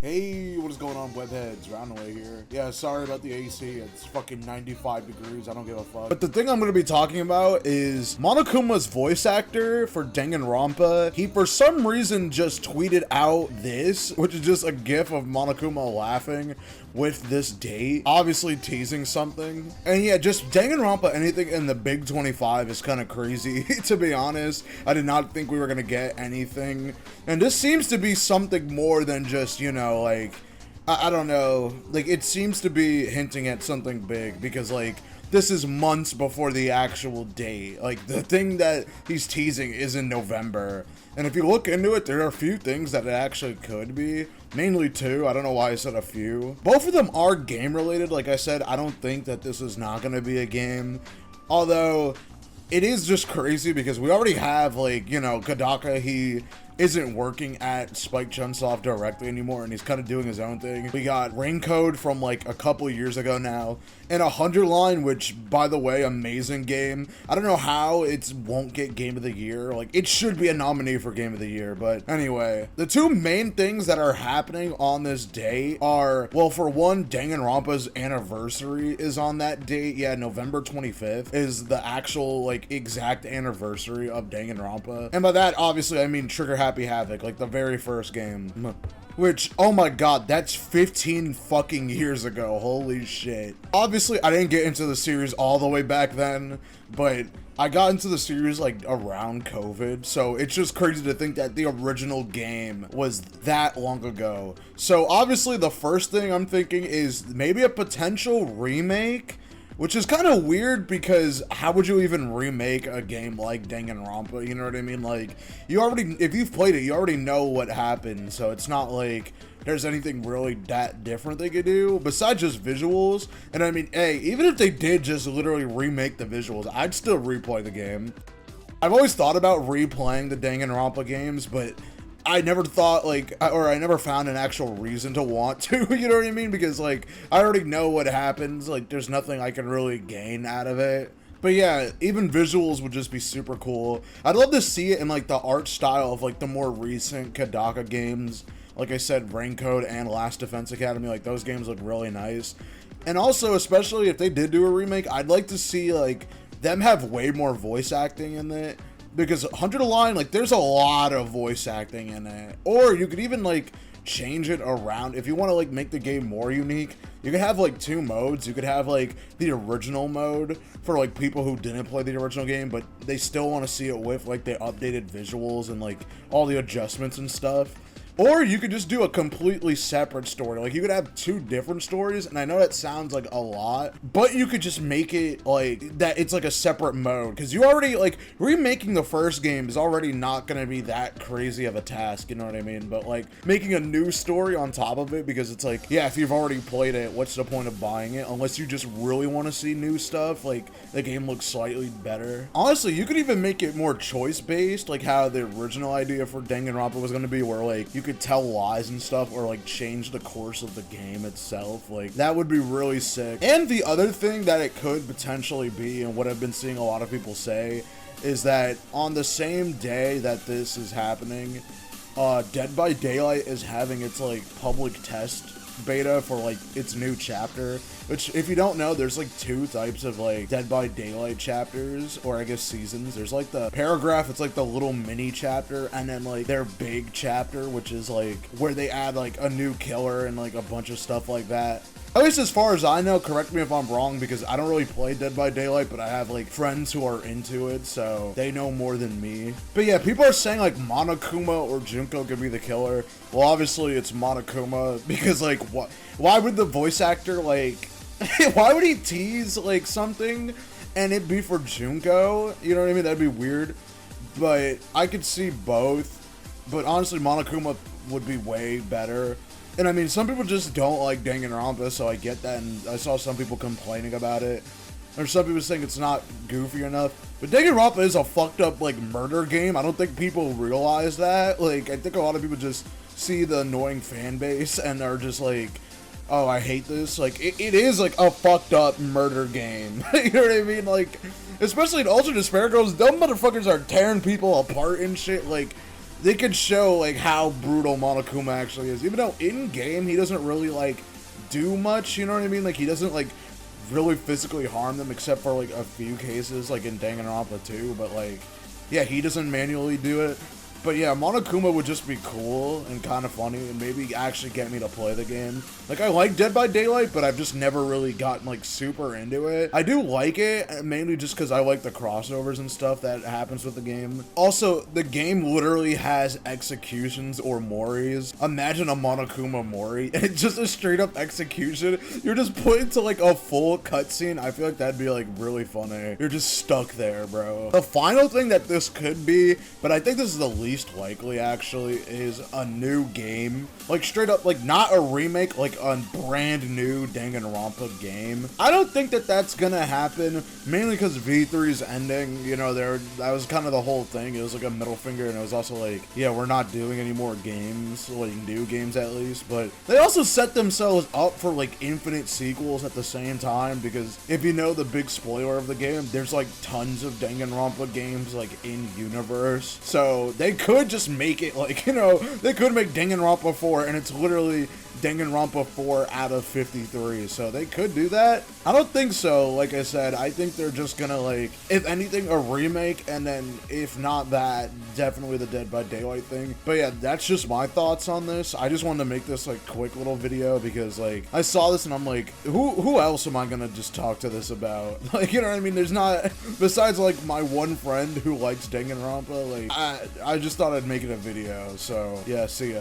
Hey, what is going on, webheads? Roundaway here. Yeah, sorry about the AC. It's fucking 95 degrees. I don't give a fuck. But the thing I'm going to be talking about is Monokuma's voice actor for Danganronpa. He, for some reason, just tweeted out this, which is just a gif of Monokuma laughing with this date, obviously teasing something. And yeah, just Danganronpa, anything in the Big 25 is kind of crazy, to be honest. I did not think we were going to get anything. And this seems to be something more than just, you know, like, I don't know, like, it seems to be hinting at something big, because, like, this is months before the actual date. Like, the thing that he's teasing is in November. And if you look into it, there are a few things that it actually could be. Mainly two. I don't know why I said a few. Both of them are game related. Like I said, I don't think that this is not going to be a game. Although, it is just crazy because we already have, like, you know, Kadaka, he isn't working at Spike Chunsoft directly anymore, and he's kind of doing his own thing. We got Rain from like a couple years ago now, and 100 Line, which, by the way, amazing game. I don't know how it won't get Game of the Year. Like, it should be a nominee for Game of the Year, but anyway. The two main things that are happening on this day are, well, for one, Danganronpa's anniversary is on that date. Yeah, November 25th is the actual, like, exact anniversary of Danganronpa. And by that, obviously, I mean Trigger Happy Havoc, like the very first game. Which, oh my god, that's 15 fucking years ago. Holy shit. Obviously, I didn't get into the series all the way back then, but I got into the series like around COVID, so it's just crazy to think that the original game was that long ago. So obviously, the first thing I'm thinking is maybe a potential remake, which is kind of weird because how would you even remake a game like Danganronpa? You know what I mean? Like, you already, if you've played it, you already know what happened. So it's not like there's anything really that different they could do besides just visuals. And I mean, hey, even if they did just literally remake the visuals, I'd still replay the game. I've always thought about replaying the Danganronpa games, but I never thought, like, or I never found an actual reason to want to, you know what I mean? Because, like, I already know what happens. Like, there's nothing I can really gain out of it. But yeah, even visuals would just be super cool. I'd love to see it in, like, the art style of, like, the more recent Kadaka games. Like I said, Raincoat and Last Defense Academy, like, those games look really nice. And also, especially if they did do a remake, I'd like to see, like, them have way more voice acting in it. Because 100 Line, like, there's a lot of voice acting in it. Or you could even, like, change it around. If you want to, like, make the game more unique, you could have, like, two modes. You could have, like, the original mode for, like, people who didn't play the original game, but they still want to see it with, like, the updated visuals and, like, all the adjustments and stuff. Or you could just do a completely separate story. Like, you could have two different stories, and I know that sounds like a lot, but you could just make it like that it's like a separate mode. Because you already, like, remaking the first game is already not going to be that crazy of a task, you know what I mean? But, like, making a new story on top of it, because it's like, yeah, if you've already played it, what's the point of buying it? Unless you just really want to see new stuff, like, the game looks slightly better. Honestly, you could even make it more choice-based, like how the original idea for Danganronpa was going to be, where, like, you could tell lies and stuff, or like change the course of the game itself. Like, that would be really sick. And the other thing that it could potentially be, and what I've been seeing a lot of people say, is that on the same day that this is happening, Dead by Daylight is having its like public test beta for like its new chapter, which, if you don't know, there's like two types of like Dead by Daylight chapters, or I guess seasons. There's like the paragraph, it's like the little mini chapter, and then like their big chapter, which is like where they add like a new killer and like a bunch of stuff like that. At least as far as I know, correct me if I'm wrong, because I don't really play Dead by Daylight, but I have like friends who are into it, so they know more than me. But yeah, people are saying like Monokuma or Junko could be the killer. Well, obviously it's Monokuma, because like, why would the voice actor, like, why would he tease like something and it be for Junko? You know what I mean? That'd be weird. But I could see both. But honestly, Monokuma would be way better. And I mean, some people just don't like Danganronpa, so I get that, and I saw some people complaining about it. There's some people saying it's not goofy enough. But Danganronpa is a fucked up, like, murder game. I don't think people realize that. Like, I think a lot of people just see the annoying fan base and are just like, oh, I hate this. Like, it is, like, a fucked up murder game. You know what I mean? Like, especially in Ultra Despair Girls, dumb motherfuckers are tearing people apart and shit. Like, they could show like how brutal Monokuma actually is, even though in game he doesn't really like do much, you know what I mean? Like he doesn't like really physically harm them except for like a few cases like in Danganronpa 2, but like yeah, he doesn't manually do it. But yeah, Monokuma would just be cool and kind of funny and maybe actually get me to play the game. Like, I like Dead by Daylight, but I've just never really gotten, like, super into it. I do like it, mainly just because I like the crossovers and stuff that happens with the game. Also, the game literally has executions or moris. Imagine a Monokuma mori, and it's just a straight-up execution. You're just put into, like, a full cutscene. I feel like that'd be, like, really funny. You're just stuck there, bro. The final thing that this could be, but I think this is the least likely actually, is a new game. Like straight up, like not a remake, like a brand new Danganronpa game. I don't think that that's gonna happen, mainly because V3's ending, you know, that was kind of the whole thing. It was like a middle finger, and it was also like, yeah, we're not doing any more games, like new games at least. But they also set themselves up for like infinite sequels at the same time, because if you know the big spoiler of the game, there's like tons of Danganronpa games like in universe. So they could just make it like, you know, they could make Danganronpa 4 and it's literally Danganronpa 4 out of 53, so they could do that. I don't think so, like I said. I think they're just gonna, like, if anything, a remake, and then if not that, definitely the Dead by Daylight thing. But yeah, that's just my thoughts on this. I just wanted to make this, like, quick little video because, like, I saw this and I'm like, who else am I gonna just talk to this about? Like, you know what I mean? There's not, besides, like, my one friend who likes Danganronpa, like, I just thought I'd make it a video, so, yeah, see ya.